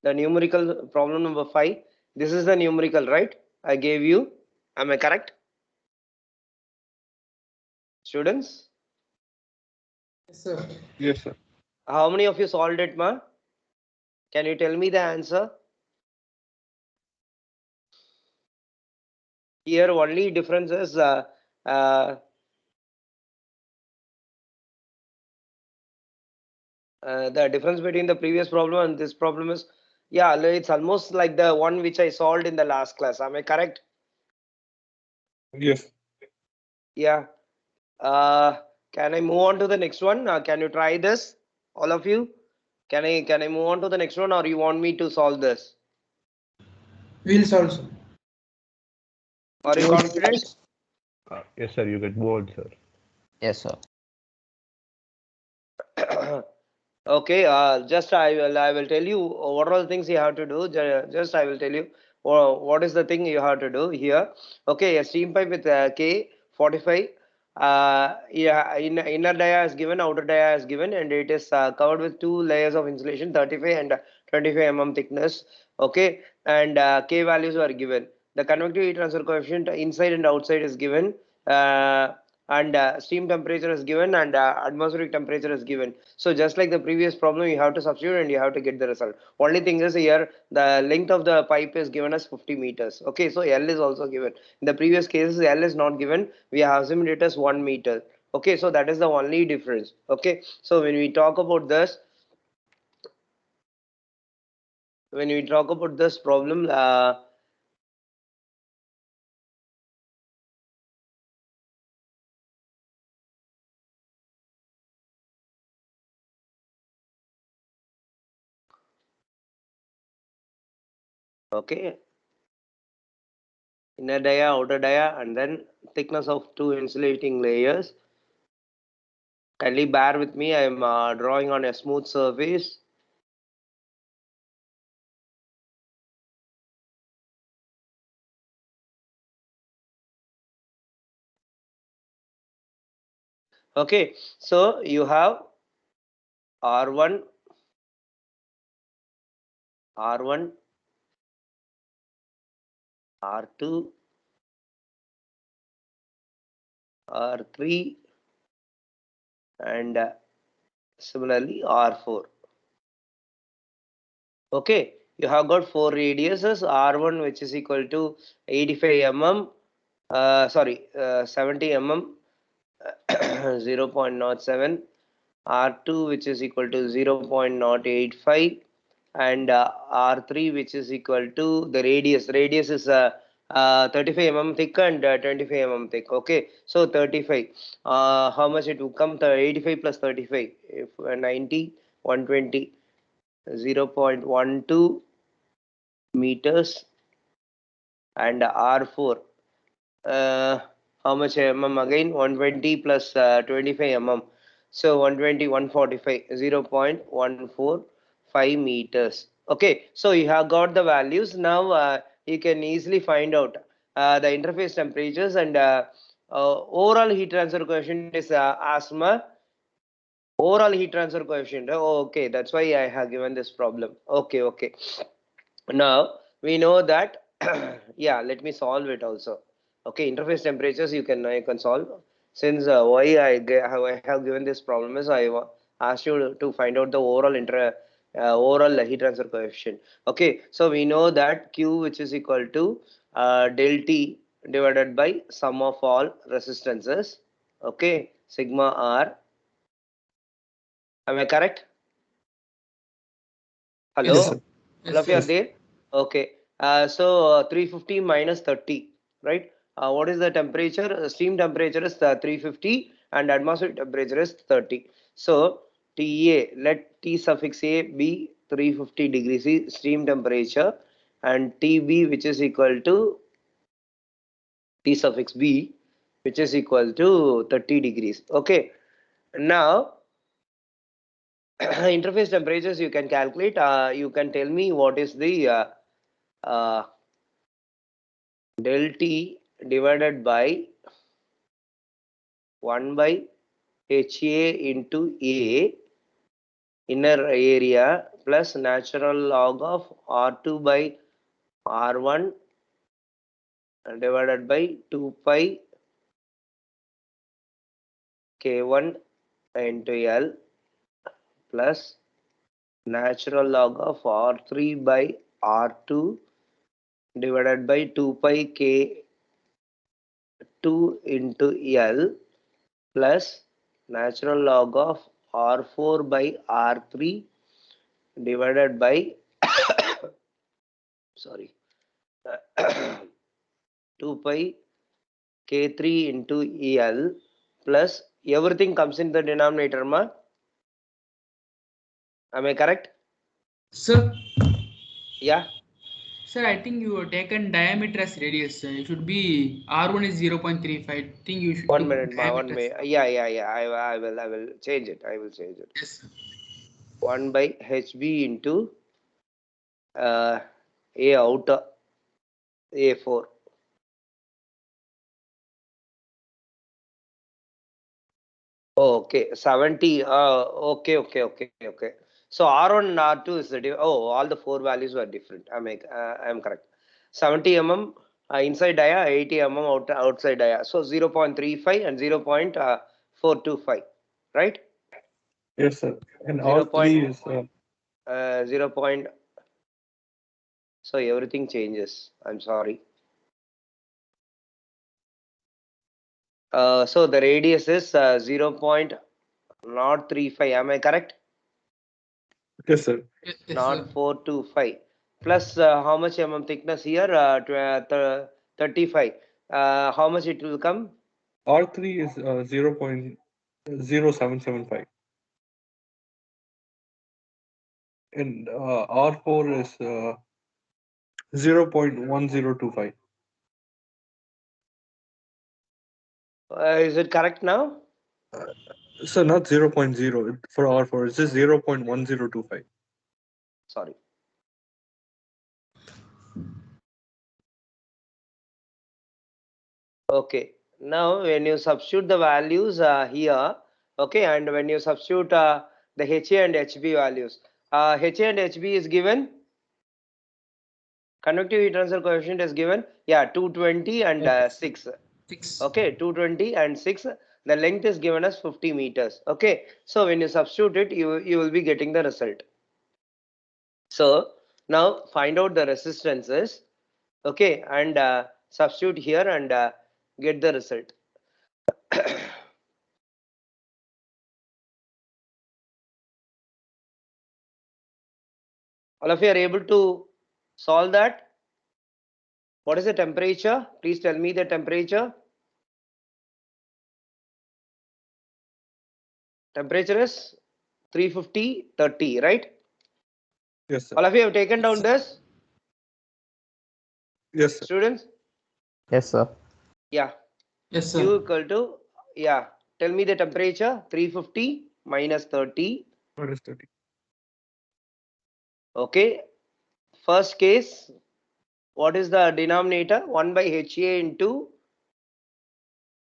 The numerical problem number 5. This is the numerical, right? I gave you. Am I correct? Students? Yes, sir. Yes, sir. How many of you solved it, ma? Can you tell me the answer? Here only difference is uh, the difference between the previous problem and this problem is, yeah, it's almost like the one which I solved in the last class. Am I correct? Yes. Yeah. Uh, can I move on to the next one? Can you try this, all of you? Can I move on to the next one, or you want me to solve this? Wheels also. Are you confident? Yes, sir. You get bored, sir. Yes, sir. Okay, just I will tell you what are the things you have to do. Just I will tell you what is the thing you have to do here. Okay, a steam pipe with K45. Yeah, inner dia is given, outer dia is given, and it is covered with two layers of insulation, 35 and 25 thickness. Okay, and K values are given. The convective heat transfer coefficient inside and outside is given. And steam temperature is given, and atmospheric temperature is given. So just like the previous problem, you have to substitute and you have to get the result. Only thing is here the length of the pipe is given as 50 meters. Okay, so L is also given. In the previous cases, L is not given. We have assumed it as 1 meter. Okay, so that is the only difference. Okay, so when we talk about this problem, okay, inner dia, outer dia, and then thickness of two insulating layers. Kindly bear with me. I am drawing on a smooth surface. Okay, so you have R1, R1, R2, R3, and similarly R4. Okay, you have got four radiuses. R1, which is equal to 85 sorry, 70 0.07, R2, which is equal to 0.085, and R3, which is equal to the radius. Radius is 35 thick and 25 thick. Okay, so 35. How much it will come? 85 plus 35. If 90, 120, 0.12 meters, and R4. How much again? 120 plus 25 So 120, 145, 0.145 meters. Okay, so you have got the values. Now you can easily find out the interface temperatures, and overall heat transfer coefficient is asthma. Overall heat transfer coefficient. Oh, okay, that's why I have given this problem. Okay, okay. Now we know that. Yeah, let me solve it also. Okay, interface temperatures you can solve. Since why I have given this problem is asked you to find out the overall heat transfer coefficient. Okay, so we know that Q, which is equal to del T divided by sum of all resistances. Okay, sigma R. Am I correct? Yes, Hello, sir. all Yes, of you are sir. there? Okay. So 350 minus 30, right? What is the temperature? Steam temperature is 350 and atmospheric temperature is 30. So TA, let T suffix A be 350 degrees steam temperature, and TB, which is equal to T suffix B, which is equal to 30 degrees. Okay. Now interface temperatures you can calculate. You can tell me what is the uh, del T divided by 1 by HA into A inner area plus natural log of R2 by R1 divided by 2 pi K1 into L plus natural log of R3 by R2 divided by 2 pi K2 into L plus natural log of R4 by R3 divided by sorry 2 pi K3 into EL plus everything comes in the denominator, ma. Am I correct? Sir, Yeah. sir, I think you have taken diameter as radius. It should be R1 is 0.35. I think you should 1 take minute, ma. 1 diameter as. minute. Yeah. I will change it. I will change it. Yes, sir. 1 by HB into A out A4. Okay, 70. Okay. So R1 and R2 is the all the four values were different. I am correct. 70 mm inside dia, 80 mm outside dia. So 0.35 and 0.425, right? Yes, sir. And 0. R3 is 0. So everything changes. I'm sorry. So the radius is 0.035. Am I correct? yes, sir. Yes, sir. Not 425 plus how much thickness here? 35. How much it will come? R3 is 0.0775 and R4 is 0.1025. Is it correct now? So not 0.0 for R4, it's just 0.1025. Sorry. Okay. Now when you substitute the values here, okay, and when you substitute the HA and HB values, HA and HB is given. Convective heat transfer coefficient is given. Yeah, 220 and 6. 6. Okay, 220 and 6. The length is given as 50 meters. Okay, so when you substitute it, you will be getting the result. So now find out the resistances. Okay, and substitute here and get the result. All of you are able to solve that? What is the temperature? Please tell me the temperature. Temperature is 350, 30, right? Yes, sir. All of you have taken down this, Yes, sir. students? Yes, sir. Yeah. Yes, Q sir. equal to, yeah, tell me the temperature. 350 minus 30. Minus 30. Okay. First case, what is the denominator? 1 by HA into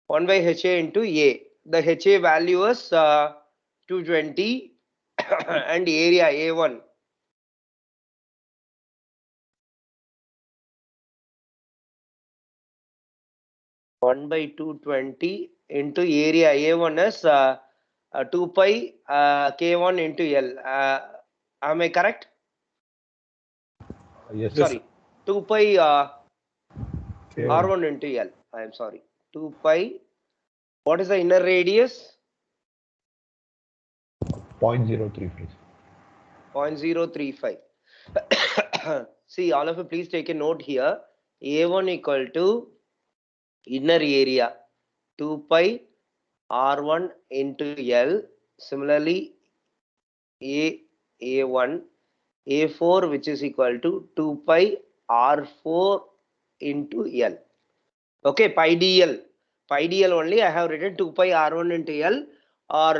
1 by HA into A. The HA value is 220 and area A1. One by 220 into area A1 is 2 pi K1 into L. Am I correct? Yes, sir. Yes, Sorry, 2 pi K1. R1 into L. I am sorry. 2 pi. What is the inner radius? 0.035. 0.035. See, all of you, please take a note here. A1 equal to inner area 2 pi R1 into L. Similarly, A1, A4, which is equal to 2 pi R4 into L. Okay, pi dl. Pi dl only I have written 2 pi R1 into L or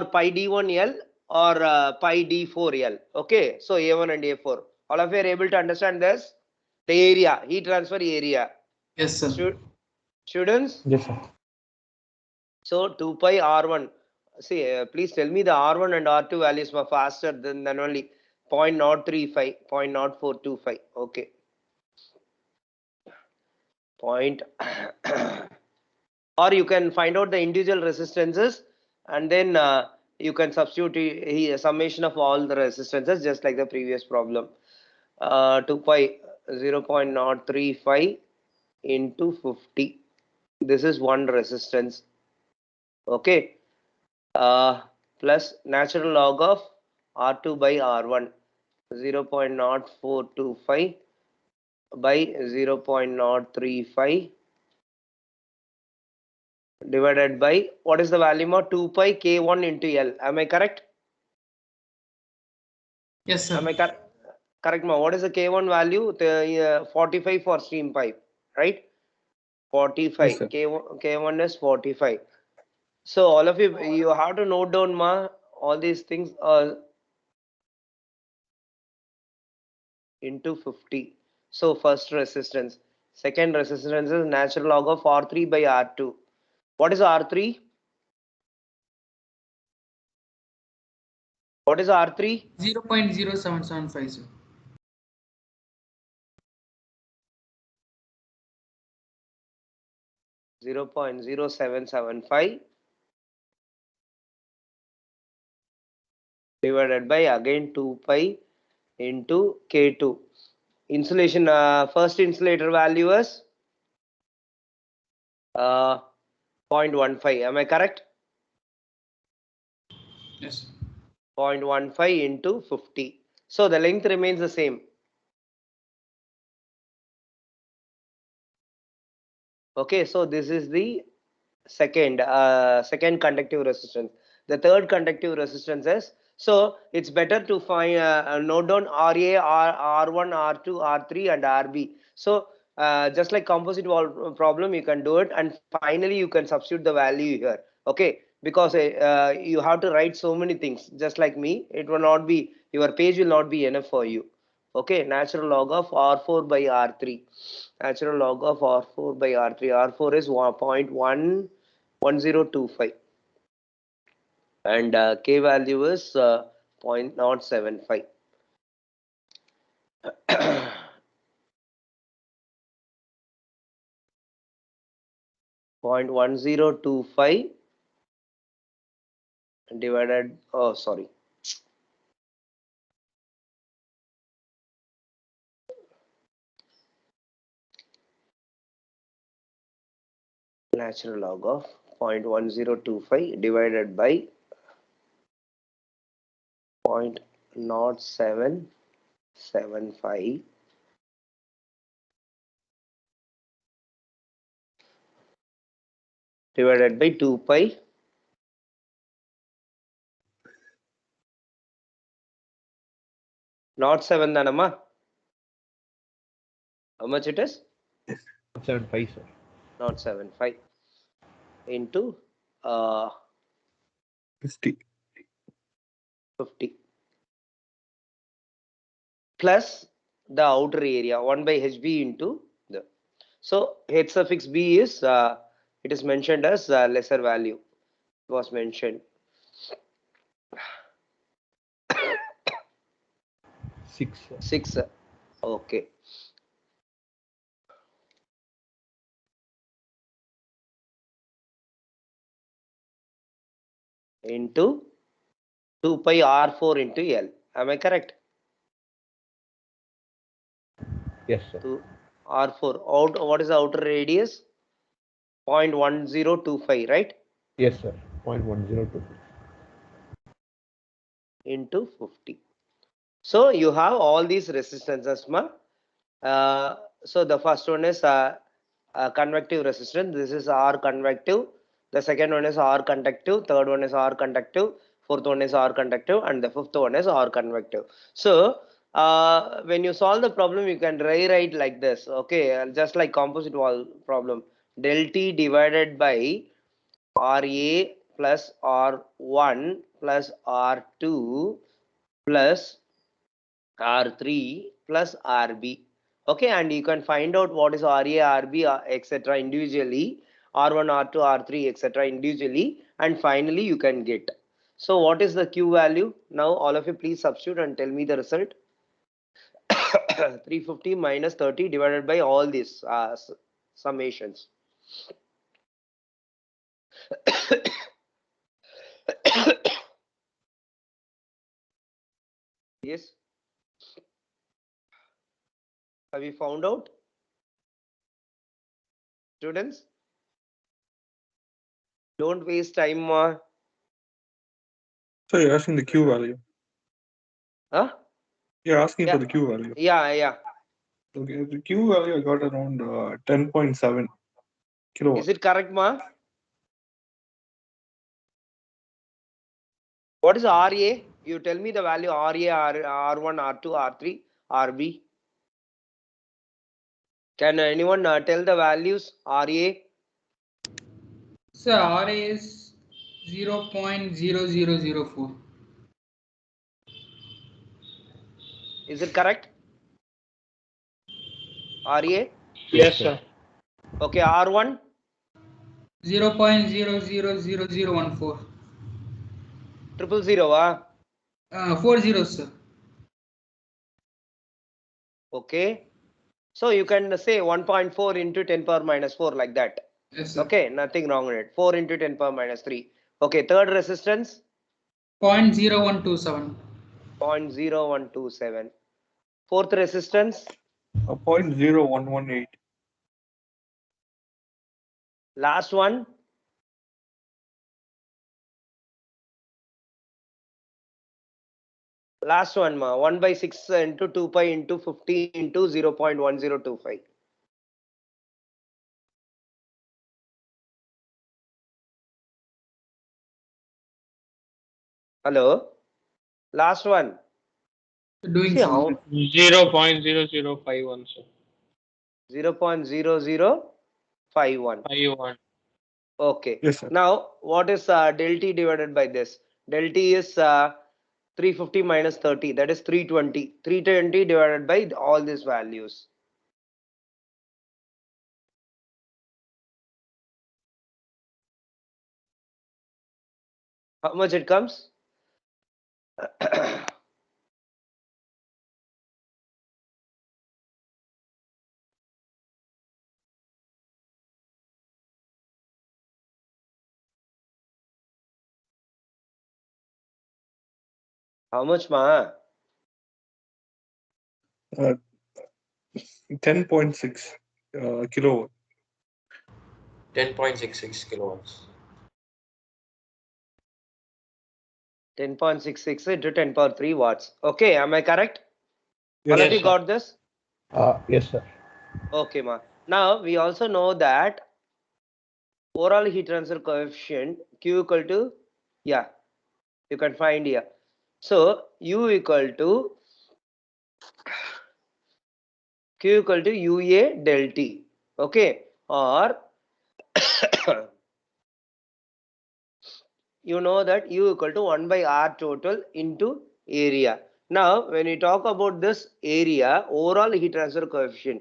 pi d1L or pi d4L. Okay, so A1 and A4. All of you are able to understand this? The area, heat transfer area. Yes, sir. Students? Yes, sir. So 2 pi R1. see, please tell me the R1 and R2 values were faster than only 0.035, 0.0425. Okay. Point. Or you can find out the individual resistances and then you can substitute a summation of all the resistances just like the previous problem. 2 pi 0.035 into 50. This is one resistance. Okay. Plus natural log of R2 by R1 0.0425 by 0.035 divided by what is the value of 2 pi k1 into L. Am I correct? Yes, sir. Am I correct, ma? What is the k1 value? The 45 for stream pipe, right? 45. Yes, sir. K1 is 45. So all of you have to note down, ma, all these things into 50. So first resistance. Second resistance is natural log of R3 by R2. What is R3? What is R3? 0.0775, sir. 0.0775 divided by again 2 pi into K2. Insulation, first insulator value is 0.15. Am I correct? Yes, sir. 0.15 into 50. So the length remains the same. Okay, so this is the second conductive resistance. The third conductive resistance is, so it's better to find note down RA, R1, R2, R3 and RB. So just like composite wall problem, you can do it, and finally you can substitute the value here. Okay, because you have to write so many things. Just like me, it will not be, your page will not be enough for you. Okay, natural log of R4 by R3. Natural log of R4 by R3. R4 is 1.1025 and K value is 0.075. Point 1025 divided, oh sorry, natural log of 0.1025 divided by 0.0775 divided by 2 pi not 7 danama. How much it is? 75, sir. Not 75 into 50. 50 plus the outer area 1 by HB into the, so H suffix B is it is mentioned as lesser value, was mentioned 6, sir. 6. Okay, into 2 pi R4 into L. Am I correct? Yes, sir. To R4 out, what is the outer radius? 0.1025, right? Yes, sir. 0.102. Into 50. So you have all these resistances, ma. So the first one is convective resistance. This is R convective. The second one is R conductive. Third one is R conductive. Fourth one is R conductive, and the fifth one is R convective. So when you solve the problem, you can rewrite like this. Okay, just like composite wall problem. Del T divided by RA plus R1 plus R2 plus R3 plus RB. Okay, and you can find out what is RA, RB, etc. individually, R1, R2, R3, etc. individually, and finally you can get. So what is the Q value? Now all of you please substitute and tell me the result. 350 minus 30 divided by all these summations. Yes. Have you found out, students? Don't waste time. So you're asking the Q value. Huh? You're asking Yeah. for the Q value. Yeah. Okay, the Q value I got around 10.7 kilowatt. Is it correct, ma? What is RA? You tell me the value RA, R1, R2, R3, RB. Can anyone tell the values RA? So RA is 0.0004. Is it correct? RA? Yes, sir. Okay, R1? 0.000014. 000, 4 zeros, sir. Okay. So you can say 1.4 into 10 power minus 4 like that. Yes, sir. Okay, nothing wrong with it. 4 into 10 power minus 3. Okay, third resistance? 0.0127. 0.0127. Fourth resistance? 0.0118. Last one? Last one, ma. 1 by 6 into 2 pi into 50 into 0.1025. Hello? Last one. Doing See so. how? 0.0051, sir. 0.0051. 51. Okay. Yes, sir. Now, what is del T divided by this? Del T is 350 minus 30. That is 320. 320 divided by all these values. How much it comes? How much, ma? 10.6 kilowatt. 10.66 kilowatts. 10.66 into 10 power 3 watts. Okay, am I correct? Yes, All of Yes, you sir. got this? Yes, sir. Okay, ma. Now we also know that overall heat transfer coefficient Q equal to, yeah, you can find here. So U equal to Q equal to UA del T. Okay, or you know that U equal to 1 by R total into area. Now, when we talk about this area, overall heat transfer coefficient,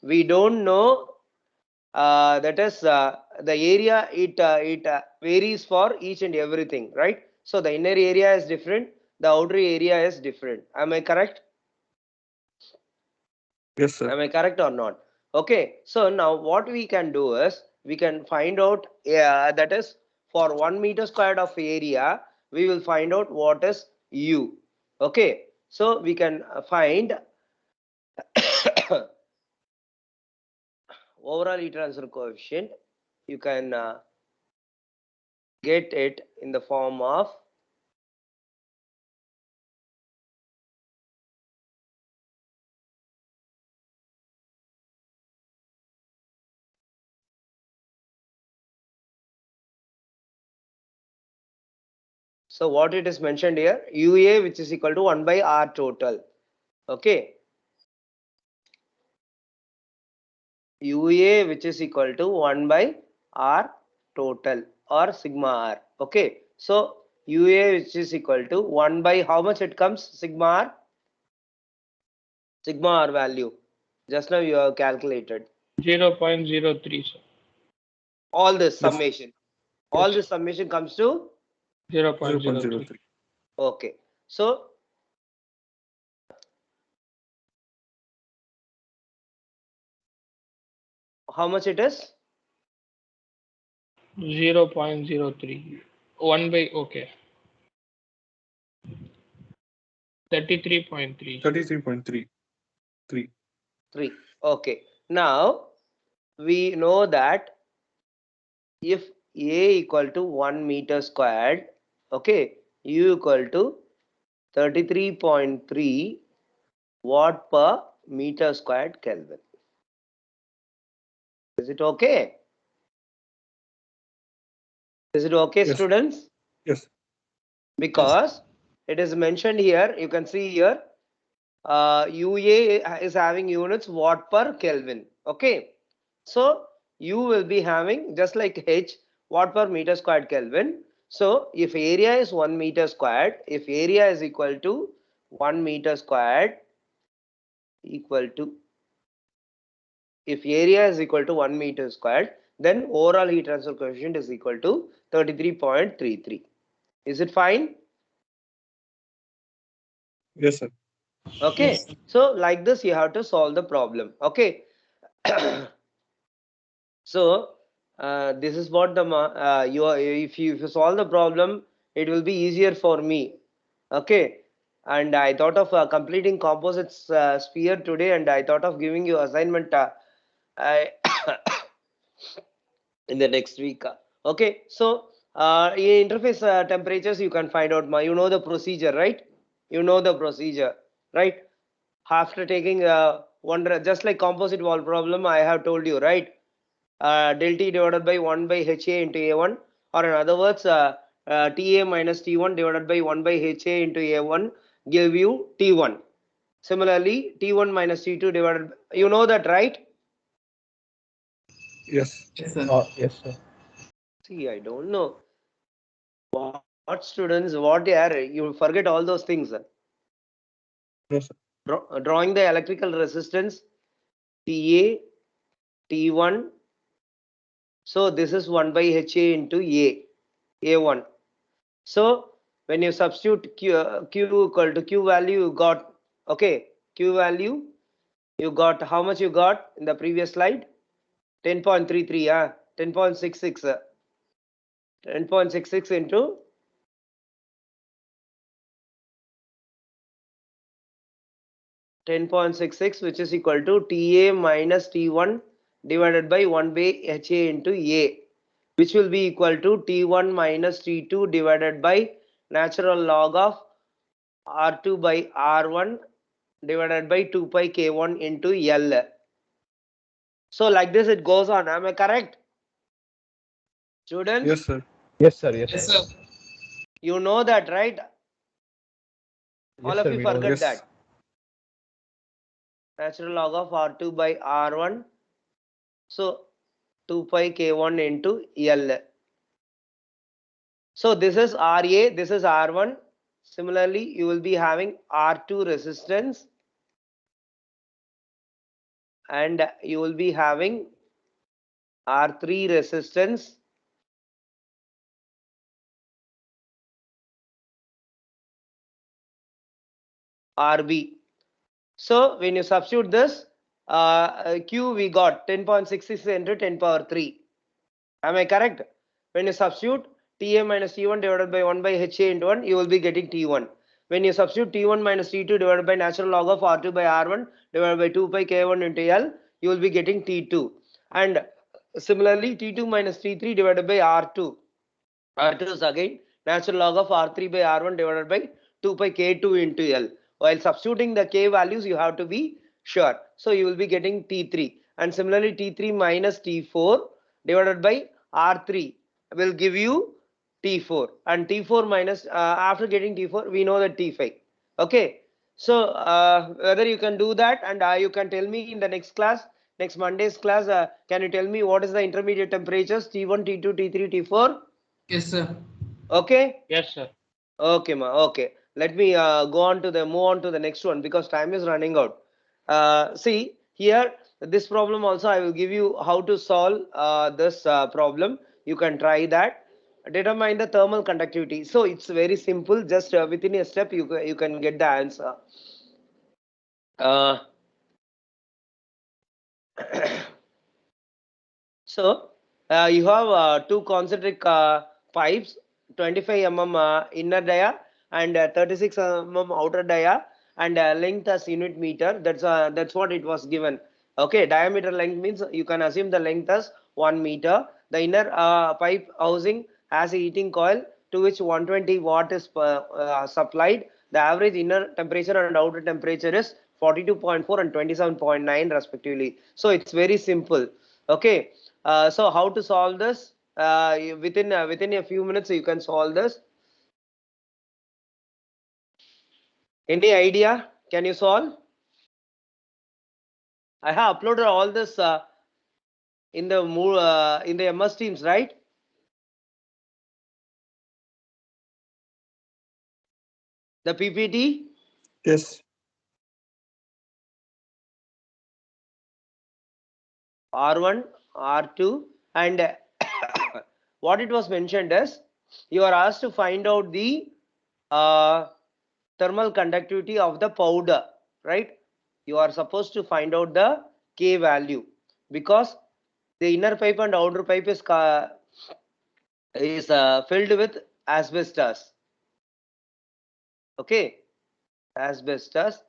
we don't know. That is the area. It varies for each and everything, right? So the inner area is different. The outer area is different. Am I correct? Yes, sir. Am I correct or not? Okay. So now what we can do is we can find out, that is for 1 meter squared of area, we will find out what is U. Okay. So we can find overall heat transfer coefficient. You can get it in the form of so what it is mentioned here, UA which is equal to 1 by R total. Okay. UA which is equal to 1 by R total or sigma R. Okay. So UA which is equal to 1 by how much it comes? Sigma R? Sigma R value. Just now you have calculated. 0.03, sir. All this Yes. summation. All this summation comes to 0.03. 0.03. okay. So how much it is? 0.03. 1 by, okay. 33.3. 33.3. 3. 3. Okay. Now we know that if A equal to 1 meter squared, okay, U equal to 33.3 watt per meter squared Kelvin. Is it okay? Is it okay, Yes. students? Yes. Because it is mentioned here, you can see here, UA is having units watt per Kelvin. Okay. So U will be having just like H, watt per meter squared Kelvin. So if area is 1 meter squared, if area is equal to 1 meter squared equal to, if area is equal to 1 meter squared, then overall heat transfer coefficient is equal to 33.33. Is it fine? Yes, sir. Okay. Yes. So like this, you have to solve the problem. Okay. So this is what the if you solve the problem, it will be easier for me. Okay. And I thought of completing composites sphere today, and I thought of giving you assignment I in the next week. Okay. So in interface temperatures, you can find out. You know the procedure, right? You know the procedure, right? After taking one, just like composite wall problem, I have told you, right? Del T divided by 1 by HA into A1, or in other words, TA minus T1 divided by 1 by HA into A1 give you T1. Similarly, T1 minus T2 divided by, you know that, right? Yes. Yes, sir. Yes, sir. See, I don't know. What students, what they are, you forget all those things. No, sir. Drawing the electrical resistance, TA, T1. So this is 1 by HA into A1. So when you substitute Q equal to Q value, you got, okay, Q value, you got, how much you got in the previous slide? 10.33, 10.66, 10.66 into 10.66, which is equal to TA minus T1 divided by 1 by HA into A, which will be equal to T1 minus T2 divided by natural log of R2 by R1 divided by 2 pi K1 into L. So like this it goes on. Am I correct? Students, Yes, sir. Yes, sir. Yes, Yes, sir. sir. you know that, right? All Yes, of sir. you We know forget Yes. that. Natural log of R2 by R1. So 2 pi K1 into L. So this is RA, this is R1. Similarly, you will be having R2 resistance, and you will be having R3 resistance, RB. So when you substitute this, Q we got 10.66 into 10 power 3. Am I correct? When you substitute Ta minus T1 divided by 1 by HA into 1, you will be getting T1. When you substitute T1 minus T2 divided by natural log of R2 by R1 divided by 2 pi K1 into L, you will be getting T2. And similarly, T2 minus T3 divided by R2. R2 is again natural log of R3 by R1 divided by 2 pi K2 into L. While substituting the K values, you have to be sure. So you will be getting T3. And similarly, T3 minus T4 divided by R3 will give you T4. And T4 minus, after getting T4, we know that T5. Okay. So whether you can do that, and you can tell me in the next class, next Monday's class, can you tell me what is the intermediate temperatures T1, T2, T3, T4? Yes, sir. Okay. Yes, sir. Okay, ma. Okay. Let me move on to the next one because time is running out. See here, this problem also I will give you how to solve this problem. You can try that. Determine the thermal conductivity. So it's very simple. Just within a step, you can get the answer. So you have two concentric pipes, 25 mm inner dia and 36 mm outer dia, and length as unit meter. That's what it was given. Okay, diameter length means you can assume the length as 1 meter. The inner pipe housing has a heating coil to which 120 watt is supplied. The average inner temperature and outer temperature is 42.4 and 27.9 respectively. So it's very simple. Okay. So how to solve this? Within a few minutes you can solve this. Any idea? Can you solve? I have uploaded all this in the MS Teams, right? The PPT. Yes. R1, R2, and what it was mentioned is you are asked to find out the uh, thermal conductivity of the powder, right? You are supposed to find out the K value because the inner pipe and outer pipe is filled with asbestos. Okay, asbestos.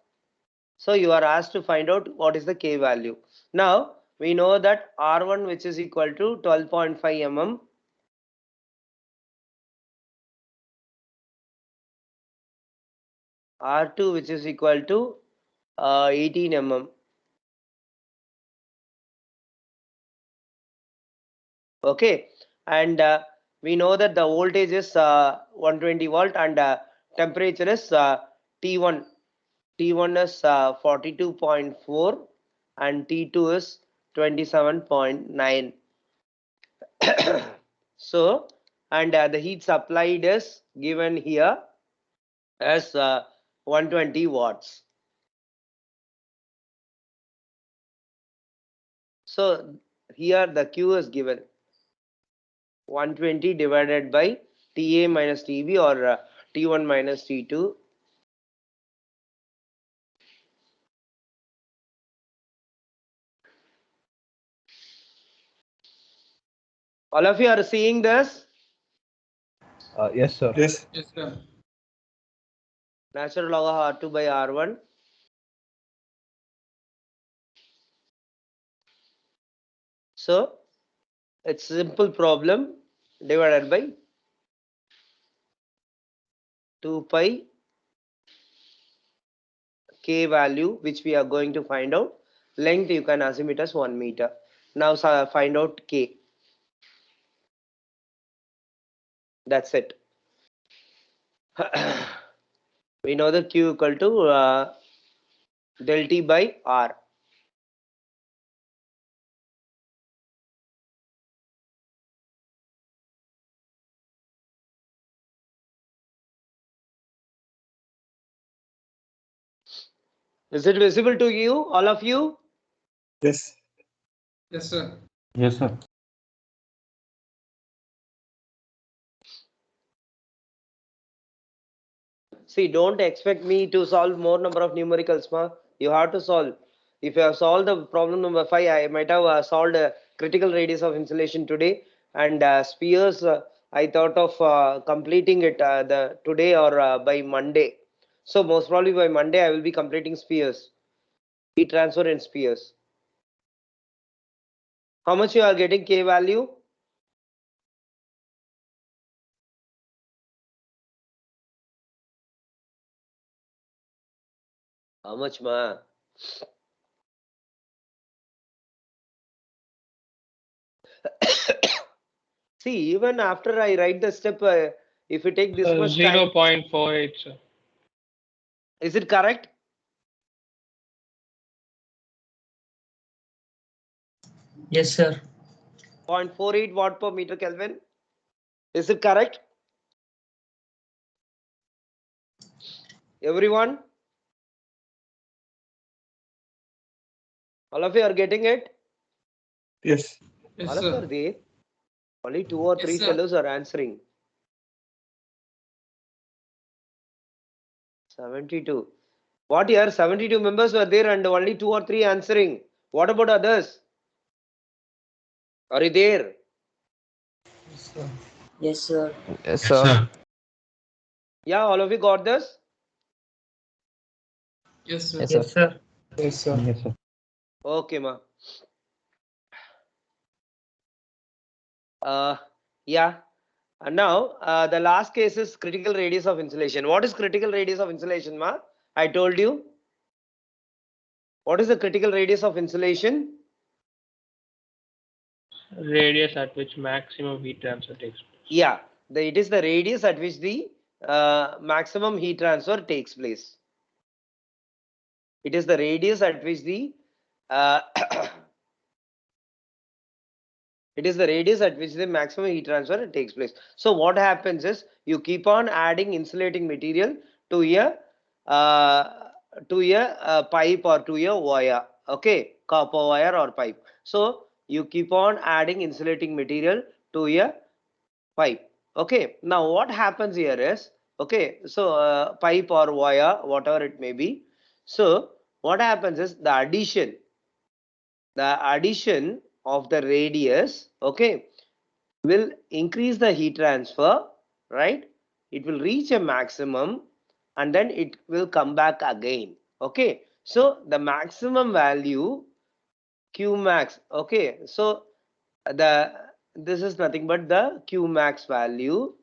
So you are asked to find out what is the K value. Now we know that R1, which is equal to 12.5 mm, R2, which is equal to 18 mm. Okay, and we know that the voltage is 120 volt and temperature is T1. T1 is 42.4 and T2 is 27.9. So, and the heat supplied is given here as 120 watts. So here the Q is given 120 divided by TA minus TB or T1 minus T2. All of you are seeing this? Yes, sir. Yes. Yes, sir. Natural log of R2 by R1. So it's simple problem divided by 2 pi K value, which we are going to find out. Length you can assume it as 1 meter. Now find out K. That's it. We know the Q equal to del T by R. Is it visible to you, all of you? Yes. Yes, sir. Yes, sir. See, don't expect me to solve more number of numericals, ma. You have to solve. If you have solved the problem number 5, I might have solved critical radius of insulation today, and spheres. I thought of completing it the today or by Monday. So most probably by Monday I will be completing spheres, heat transfer in spheres. How much you are getting K value? How much, ma? See, even after I write the step, if you take this much time, 0.48, sir. is it correct? Yes, sir. 0.48 watt per meter Kelvin. Is it correct? Everyone? All of you are getting it? Yes. Yes, All of you are sir. there? Only 2 or 3 Yes, sir. fellows are answering. 72. What year? 72 members were there and only 2 or 3 answering. What about others? Are you there? Yes, sir. Yes, sir. Yeah, all of you got this? Yes, sir. Yes, Yes, sir. Yes, sir. Yes, sir. Okay, ma. Yeah. And now the last case is critical radius of insulation. What is critical radius of insulation, ma? I told you. What is the critical radius of insulation? Radius at which maximum heat transfer takes place. Yeah, it is the radius at which the maximum heat transfer takes place. It is the radius at which the it is the radius at which the maximum heat transfer takes place. So what happens is you keep on adding insulating material to a pipe or to a wire. Okay, copper wire or pipe. So you keep on adding insulating material to a pipe. Okay, now what happens here is, okay, so pipe or wire, whatever it may be. So what happens is the addition of the radius, okay, will increase the heat transfer, right? It will reach a maximum and then it will come back again. Okay, so the maximum value Q max, okay, so this is nothing but the Q max value.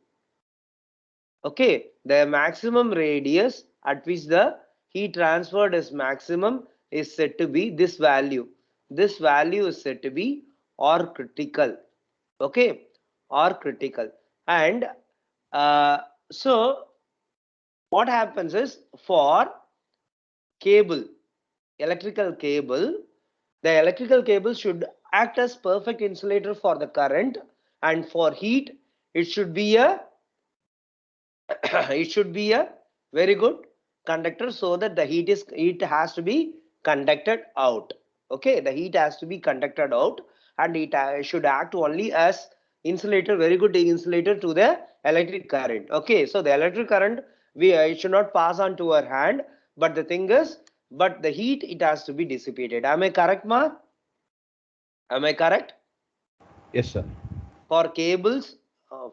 Okay, the maximum radius at which the heat transferred is maximum is said to be this value. This value is said to be R critical. Okay, R critical. And uh, so what happens is for cable, electrical cable, the electrical cable should act as perfect insulator for the current, and for heat it should be a it should be a very good conductor, so that the heat has to be conducted out. Okay, the heat has to be conducted out, and it should act only as insulator, very good insulator to the electric current. Okay, so the electric current, it should not pass on to our hand, but the thing is, but the heat, it has to be dissipated. Am I correct, ma? Am I correct? Yes, sir. For cables,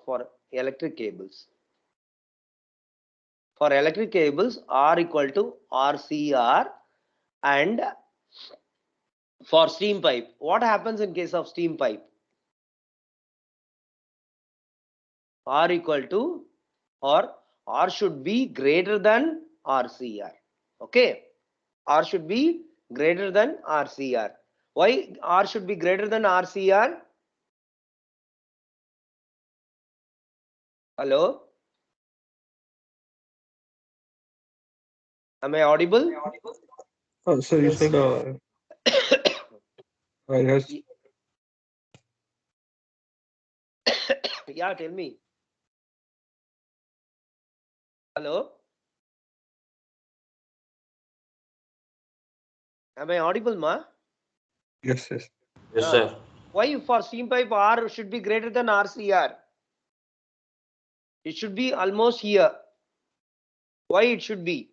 for electric cables, for electric cables, R equal to RCR. And for steam pipe, what happens in case of steam pipe? R equal to, or R should be greater than RCR. Okay, R should be greater than RCR. Why R should be greater than RCR? Hello, am I audible? Oh, so you said I has Yeah, tell me. Hello, am I audible, ma? yes, yes. Yes, sir. Why for steam pipe R should be greater than RCR? It should be almost here. Why it should be?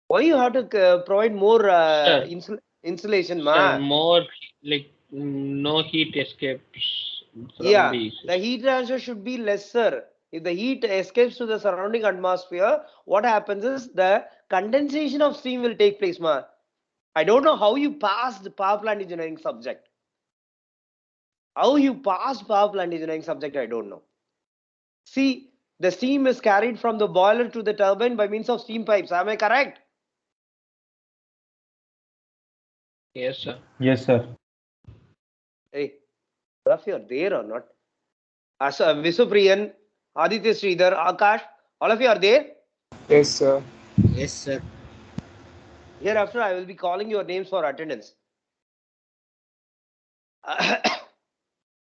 Why you have to provide more Sir. insulation, Sir, ma? more like no heat escapes from Yeah, the the heat transfer should be lesser. If the heat escapes to the surrounding atmosphere, what happens is the condensation of steam will take place, ma. I don't know how you passed the power plant engineering subject. How you passed power plant engineering subject, I don't know. See, the steam is carried from the boiler to the turbine by means of steam pipes. Am I correct? Yes, sir. Yes, sir. Hey, all of you are there or not? Visupriyan, Aditya Sridhar, Akash, all of you are there? Yes, sir. Yes, sir. Hereafter, I will be calling your names for attendance.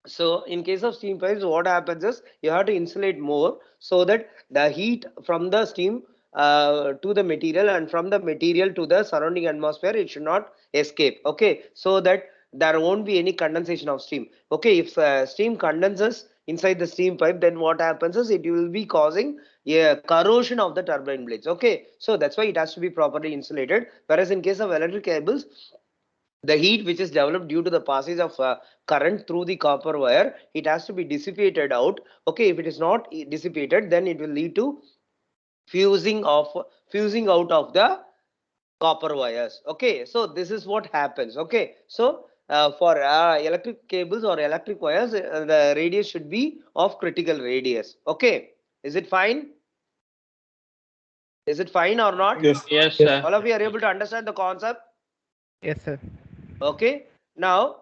So, in case of steam pipes, what happens is you have to insulate more so that the heat from the steam to the material, and from the material to the surrounding atmosphere, it should not escape. Okay, so that there won't be any condensation of steam. Okay, if steam condenses inside the steam pipe, then what happens is it will be causing a corrosion of the turbine blades. Okay, so that's why it has to be properly insulated. Whereas in case of electric cables, the heat which is developed due to the passage of current through the copper wire, it has to be dissipated out. Okay, if it is not dissipated, then it will lead to fusing out of the copper wires. Okay, so this is what happens. Okay, so for electric cables or electric wires, the radius should be of critical radius. Okay, is it fine? Is it fine or not? Yes. Yes, sir. All of you are able to understand the concept? Yes, sir. Okay, now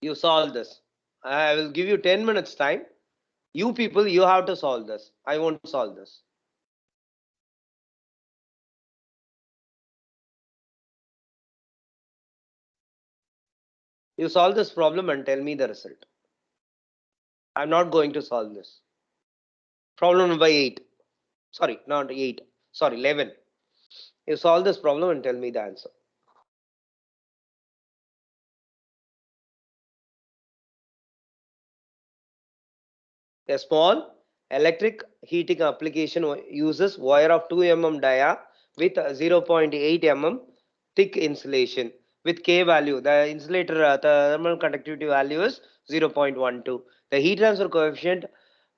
you solve this. I will give you 10 minutes time. You people, you have to solve this. I won't solve this. You solve this problem and tell me the result. I'm not going to solve this. Problem number 8. Sorry, not 8. Sorry, 11. You solve this problem and tell me the answer. A small electric heating application uses wire of 2 mm dia with 0.8 mm thick insulation with K value. The insulator thermal conductivity value is 0.12. The heat transfer coefficient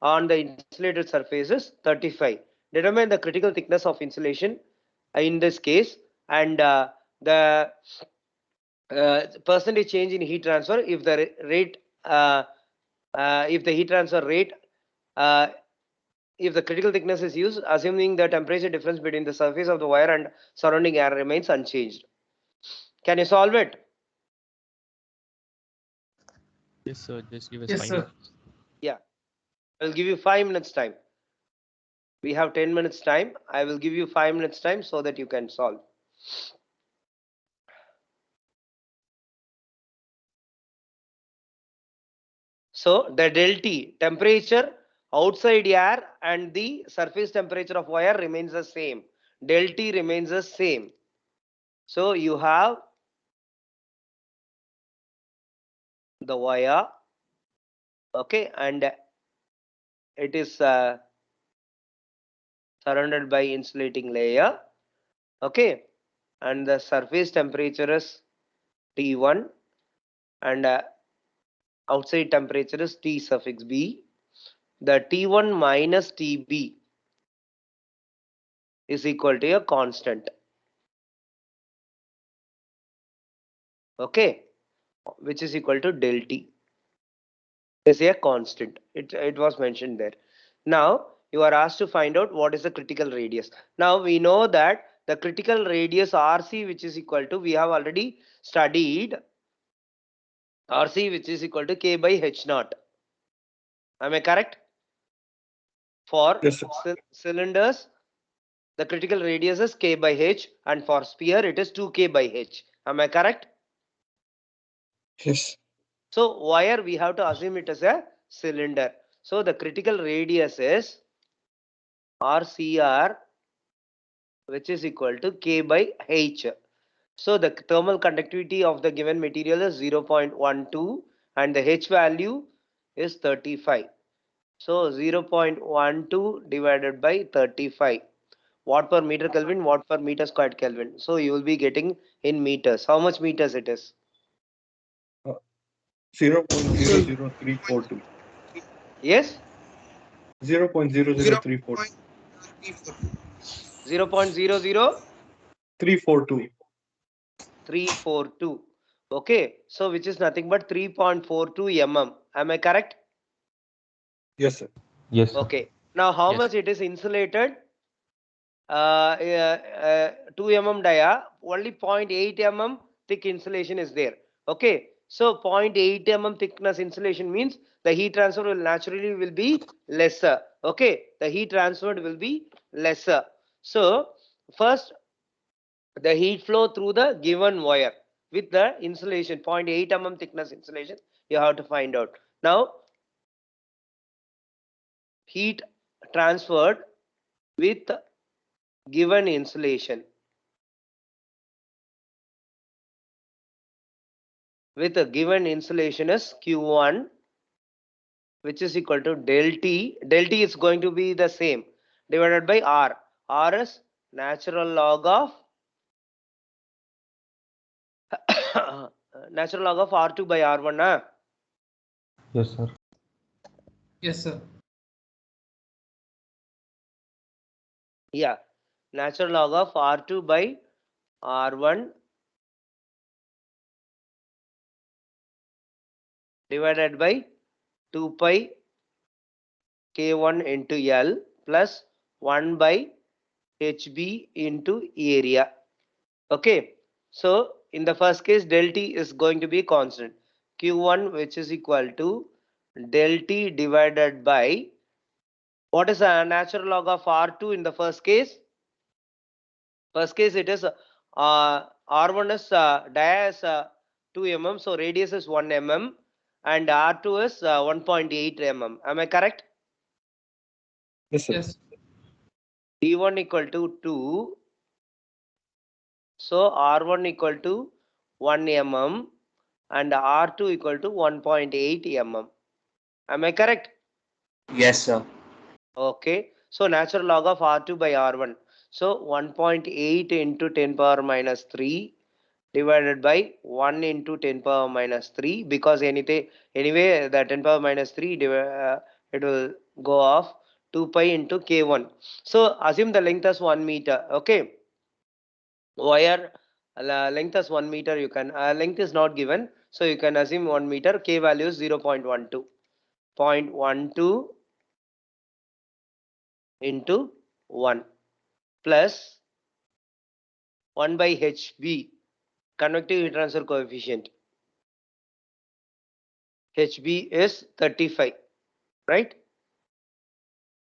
on the insulated surface is 35. Determine the critical thickness of insulation in this case, and the percentage change in heat transfer if the rate if the heat transfer rate if the critical thickness is used, assuming the temperature difference between the surface of the wire and surrounding air remains unchanged. Can you solve it? Yes, sir. Just give us Yes, 5 sir. minutes. Yeah, I will give you 5 minutes time. We have 10 minutes time. I will give you 5 minutes time so that you can solve. So the del T, temperature outside air and the surface temperature of wire remains the same. Del T remains the same. So you have the wire, okay, and it is surrounded by insulating layer, okay, and the surface temperature is T1 and outside temperature is T suffix B. The T1 minus TB is equal to a constant, okay, which is equal to del T. Is a constant. It was mentioned there. Now you are asked to find out what is the critical radius. Now we know that the critical radius RC, which is equal to, we have already studied RC, which is equal to K by H naught. Am I correct? For Yes, sir. cylinders, the critical radius is K by H, and for sphere it is 2K by H. Am I correct? Yes. So wire, we have to assume it as a cylinder. So the critical radius is RCR, which is equal to K by H. So the thermal conductivity of the given material is 0.12 and the H value is 35. So 0.12 divided by 35. Watt per meter Kelvin, watt per meter squared Kelvin. So you will be getting in meters. How much meters it is? 0.00342. Yes? 0.00342. 0.00 342. 342. Okay, so which is nothing but 3.42 mm. Am I correct? Yes, sir. Yes, sir. Okay. Now how Yes. much it is insulated? 2 mm dia, only 0.8 mm thick insulation is there. Okay, so 0.8 mm thickness insulation means the heat transfer will naturally be lesser. Okay, the heat transferred will be lesser. So first, the heat flow through the given wire with the insulation 0.8 mm thickness insulation, you have to find out. Now heat transferred with given insulation. With a given insulation is Q1, which is equal to del T. Del T is going to be the same divided by R. R is natural log of natural log of R2 by R1. Yes, sir. Yes, sir. Yeah, natural log of R2 by R1 divided by 2 pi K1 into L plus 1 by HB into area. Okay, so in the first case, del T is going to be constant. Q1, which is equal to del T divided by, what is a natural log of R2 in the first case? First case, it is R1 is dia is 2 mm, so radius is 1 mm, and R2 is 1.8 mm. Am I correct? Yes, sir. Yes. D1 equal to 2. So R1 equal to 1 mm and R2 equal to 1.8 mm. Am I correct? Yes, sir. Okay. So natural log of R2 by R1. So 1.8 into 10 power minus 3 divided by 1 into 10 power minus 3, because anyway the 10 power minus 3 it will go off 2 pi into K1. So assume the length as 1 meter. Okay. Wire length as 1 meter, you can length is not given, so you can assume 1 meter. K value is 0.12. 0.12 into 1 plus 1 by HB, convective heat transfer coefficient. HB is 35, right?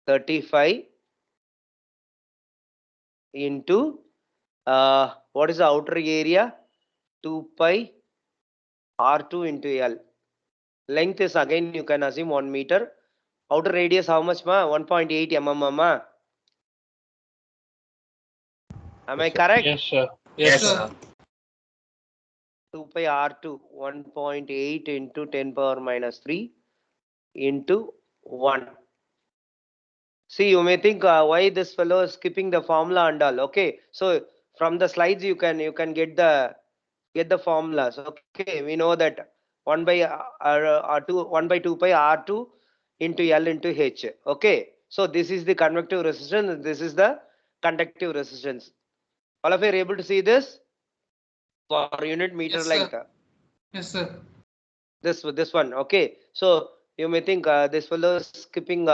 35 into what is the outer area? 2 pi R2 into L. Length is again you can assume 1 meter. Outer radius how much ma? 1.8 mm ma. Am I correct? Yes, sir. Yes, sir. sir. 2 pi R2 1.8 into 10 power minus 3 into 1. See, you may think why this fellow is skipping the formula and all. Okay, so from the slides you can get the formulas. Okay, we know that 1 by R2 1 by 2 pi R2 into L into H. Okay, so this is the convective resistance. This is the conductive resistance. All of you are able to see this for unit meter Yes, length. sir. Yes, sir. This one. Okay, so you may think this fellow is skipping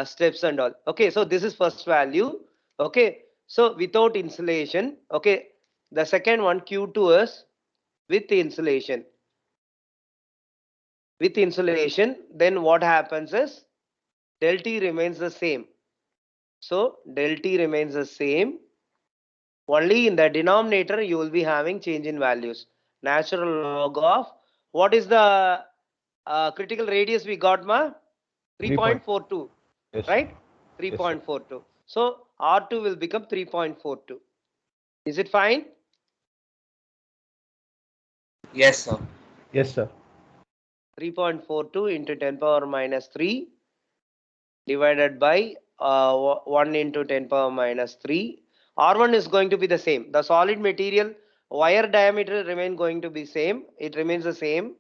steps and all. Okay, so this is first value. Okay, so without insulation. Okay, the second one Q2 is with insulation. With insulation, then what happens is del T remains the same. So del T remains the same. Only in the denominator you will be having change in values. Natural log of, what is the critical radius we got ma? 3.42, Yes, sir. right? Yes, sir. 3.42. So R2 will become 3.42. Is it fine? Yes, sir. Yes, sir. 3.42 into 10 power minus 3 divided by 1 into 10 power minus 3. R1 is going to be the same. The solid material wire diameter remain going to be same. It remains the same.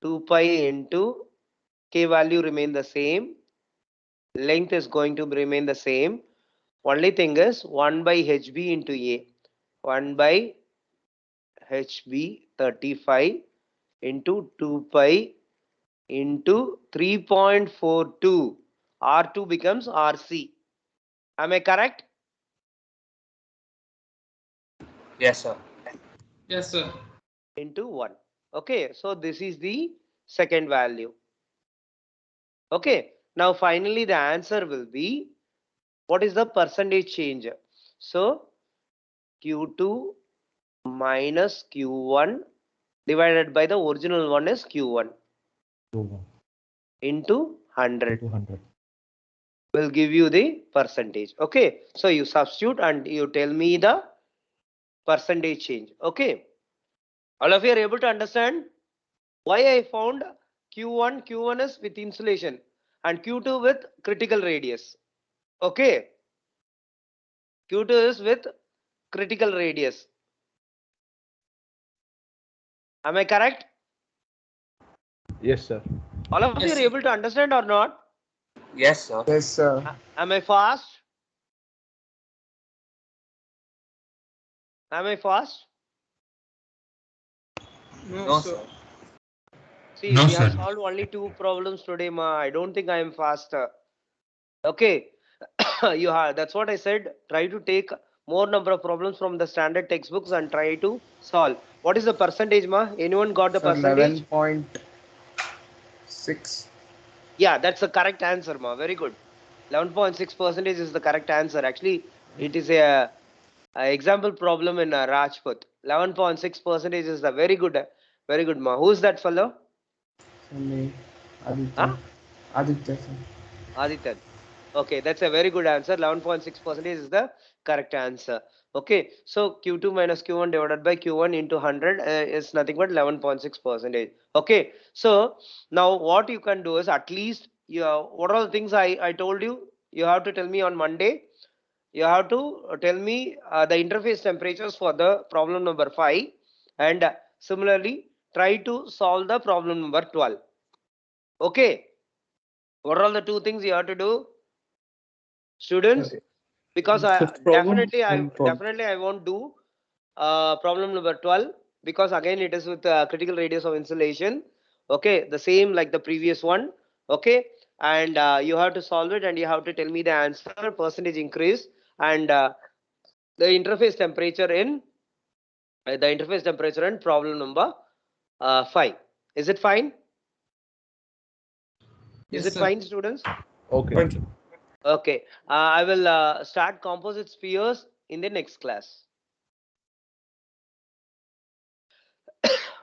2 pi into K value remain the same. Length is going to remain the same. Only thing is 1 by HB into A. 1 by HB 35 into 2 pi into 3.42. R2 becomes RC. Am I correct? Yes, sir. Yes, sir. Into 1. Okay, so this is the second value. Okay, now finally the answer will be, what is the percentage change? So Q2 minus Q1 divided by the original one is Q1 2 into 100. 200. will give you the percentage. Okay, so you substitute and you tell me the percentage change. Okay, all of you are able to understand why I found Q1 is with insulation and Q2 with critical radius. Okay, Q2 is with critical radius. Am I correct? Yes, sir. All of you Yes, are sir. able to understand or not? Yes, sir. Yes, sir. Am I fast? Am I fast? No, sir. See, we have solved only 2 problems today, ma. I don't think I am faster. Okay, you have. That's what I said. Try to take more number of problems from the standard textbooks and try to solve. What is the percentage, ma? Anyone got the Sir, percentage? 11.6. Yeah, that's the correct answer, ma. Very good. 11.6% is the correct answer. Actually, it is a example problem in Rajput. 11.6% is the very good, ma. Who's that fellow? Sir, me. Aditya. Huh? Aditya, sir. Aditya. Okay, that's a very good answer. 11.6% is the correct answer. Okay, so Q2 minus Q1 divided by Q1 into 100 is nothing but 11.6%. Okay, so now what you can do is at least what are the things I told you? You have to tell me on Monday. You have to tell me the interface temperatures for the problem number 5 and similarly try to solve the problem number 12. Okay, what are all the 2 things you have to do, students? Because Fifth problem and problem. definitely I won't do problem number 12 because again it is with critical radius of insulation. Okay, the same like the previous one. Okay, and you have to solve it and you have to tell me the answer, percentage increase, and the interface temperature in problem number 5. Is it fine? Is Yes, it sir. fine, students? Okay. Fine, sir. Okay, I will start composite spheres in the next class.